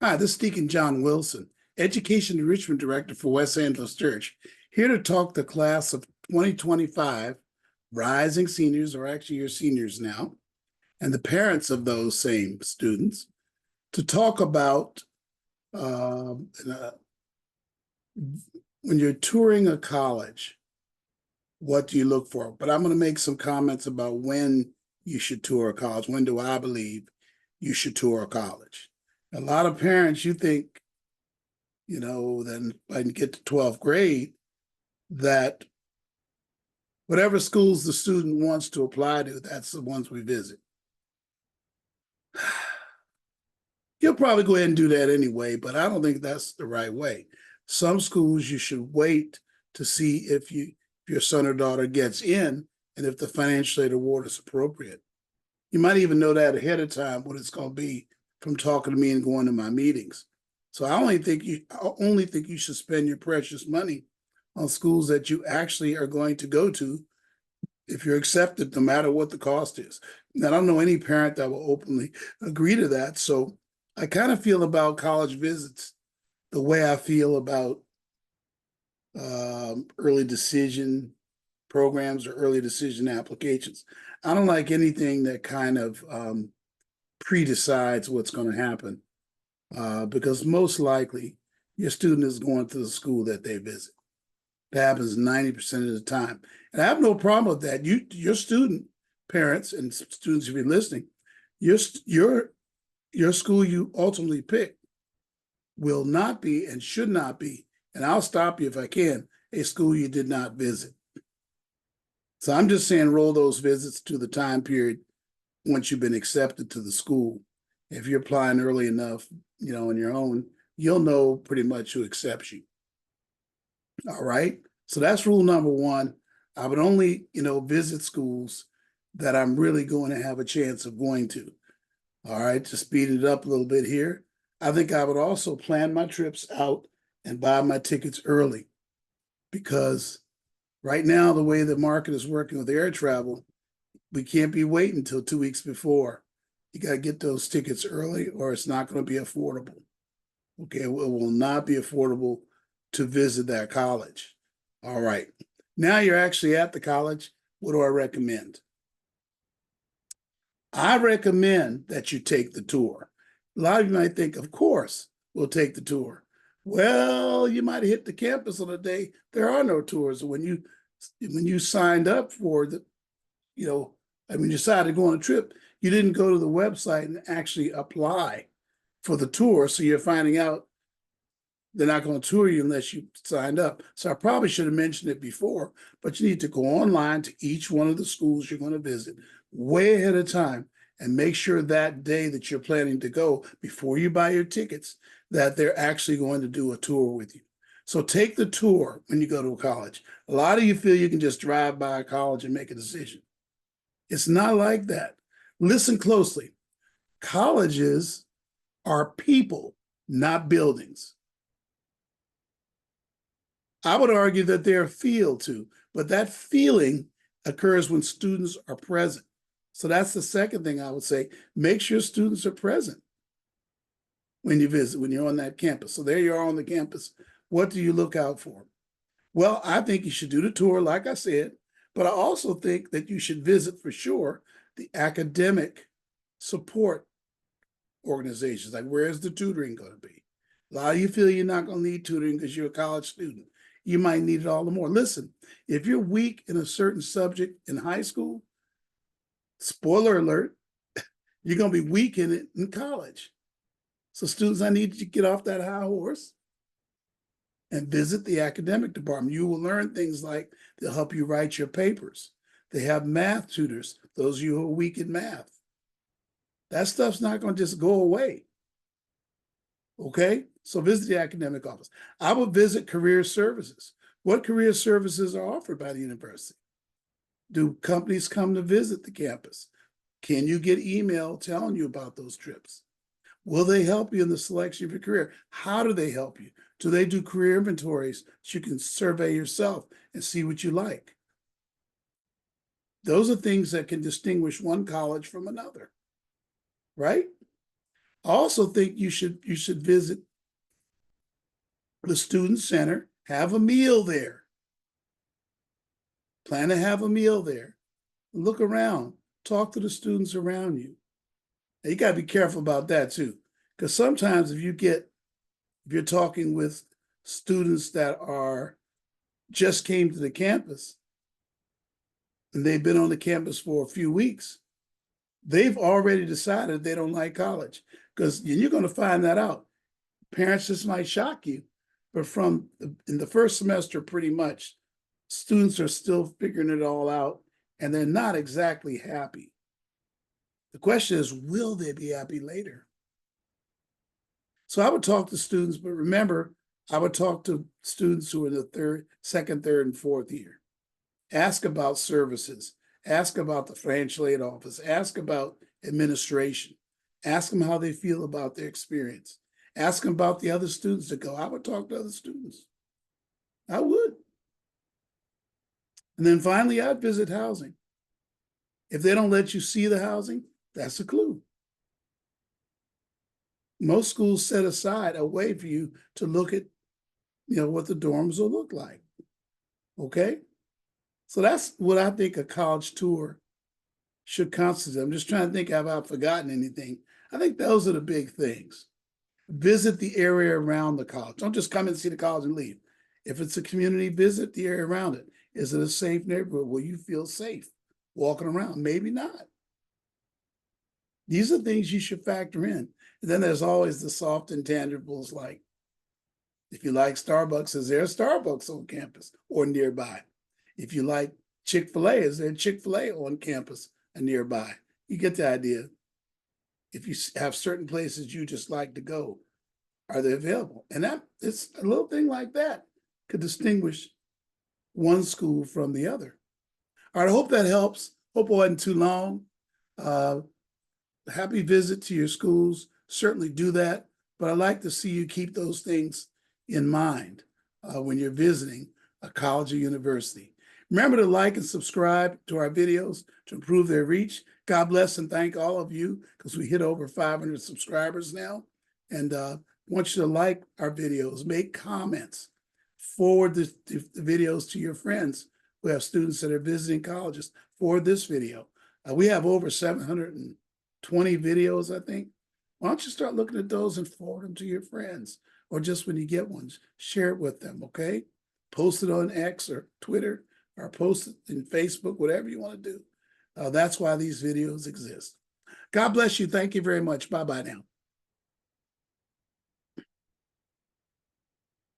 Hi, this is Deacon John Wilson, Education Enrichment Director for West Angeles Church, here to talk the class of 2025 rising seniors, or actually you're seniors now, and the parents of those same students, to talk about when you're touring a college, what do you look for? But I'm going to make some comments about when you should tour a college. When do I believe you should tour a college? A lot of parents, you think, then I can get to 12th grade, that whatever schools the student wants to apply to, that's the ones we visit. You'll probably go ahead and do that anyway, but I don't think that's the right way. Some schools you should wait to see if your son or daughter gets in and if the financial aid award is appropriate. You might even know that ahead of time what it's going to be from talking to me and going to my meetings. So I only think you should spend your precious money on schools that you actually are going to go to if you're accepted, no matter what the cost is. And I don't know any parent that will openly agree to that. So I kind of feel about college visits the way I feel about early decision programs or early decision applications. I don't like anything that kind of pre-decides what's going to happen because most likely your student is going to the school that they visit. That happens 90% of the time. And I have no problem with that. Your student, parents, and students, if you're listening, your school you ultimately pick will not be and should not be, and I'll stop you if I can, a school you did not visit. So I'm just saying roll those visits to the time period once you've been accepted to the school. If you're applying early enough, on your own, you'll know pretty much who accepts you. All right. So that's rule number one. I would only, visit schools that I'm really going to have a chance of going to. All right. To speed it up a little bit here, I think I would also plan my trips out and buy my tickets early, because right now, the way the market is working with air travel, we can't be waiting until 2 weeks before. You got to get those tickets early or it's not going to be affordable. Okay, it will not be affordable to visit that college. All right, now you're actually at the college. What do I recommend? I recommend that you take the tour. A lot of you might think, of course, we'll take the tour. Well, you might have hit the campus on a day. There are no tours. When you signed up for you decided to go on a trip, you didn't go to the website and actually apply for the tour. So you're finding out they're not going to tour you unless you signed up. So I probably should have mentioned it before, but you need to go online to each one of the schools you're going to visit way ahead of time and make sure that day that you're planning to go, before you buy your tickets, that they're actually going to do a tour with you. So take the tour when you go to a college. A lot of you feel you can just drive by a college and make a decision. It's not like that. Listen closely. Colleges are people, not buildings. I would argue that they're a field too, but that feeling occurs when students are present. So that's the second thing I would say. Make sure students are present when you visit, when you're on that campus. So there you are on the campus. What do you look out for? Well, I think you should do the tour, like I said, but I also think that you should visit for sure the academic support organizations. Like, where's the tutoring going to be? A lot of you feel you're not going to need tutoring because you're a college student. You might need it all the more. Listen, if you're weak in a certain subject in high school, spoiler alert, you're going to be weak in it in college. So students, I need you to get off that high horse and visit the academic department. You will learn things like they'll help you write your papers. They have math tutors, those of you who are weak in math. That stuff's not going to just go away. Okay? So visit the academic office. I would visit career services. What career services are offered by the university? Do companies come to visit the campus? Can you get email telling you about those trips? Will they help you in the selection of your career? How do they help you? Do they do career inventories so you can survey yourself and see what you like? Those are things that can distinguish one college from another, right? I also think you should visit the student center, have a meal there. Plan to have a meal there. Look around, talk to the students around you. Now, you got to be careful about that too, because sometimes if you're talking with students that just came to the campus and they've been on the campus for a few weeks, they've already decided they don't like college, because you're going to find that out. Parents, just might shock you, but in the first semester, pretty much, students are still figuring it all out and they're not exactly happy. The question is, will they be happy later? So I would talk to students, but remember, I would talk to students who are in the second, third, and fourth year. Ask about services. Ask about the financial aid office. Ask about administration. Ask them how they feel about their experience. Ask them about the other students that go. I would talk to other students. I would. And then finally, I'd visit housing. If they don't let you see the housing, that's a clue. Most schools set aside a way for you to look at, what the dorms will look like. Okay? So that's what I think a college tour should constitute. I'm just trying to think, have I forgotten anything? I think those are the big things. Visit the area around the college. Don't just come and see the college and leave. If it's a community, visit the area around it. Is it a safe neighborhood? Will you feel safe walking around? Maybe not. These are things you should factor in. And then there's always the soft intangibles, like, if you like Starbucks, is there a Starbucks on campus or nearby? If you like Chick-fil-A, is there a Chick-fil-A on campus and nearby? You get the idea. If you have certain places you just like to go, are they available? And it's a little thing like that could distinguish one school from the other. All right, I hope that helps. Hope it wasn't too long. Happy visit to your schools. Certainly do that. But I'd like to see you keep those things in mind when you're visiting a college or university. Remember to like and subscribe to our videos to improve their reach. God bless and thank all of you, because we hit over 500 subscribers now. And want you to like our videos, make comments, forward the videos to your friends who have students that are visiting colleges. Forward this video. We have over 720 videos, I think. Why don't you start looking at those and forward them to your friends, or just when you get ones, share it with them, okay? Post it on X or Twitter, or post it in Facebook, whatever you want to do. That's why these videos exist. God bless you. Thank you very much. Bye-bye now.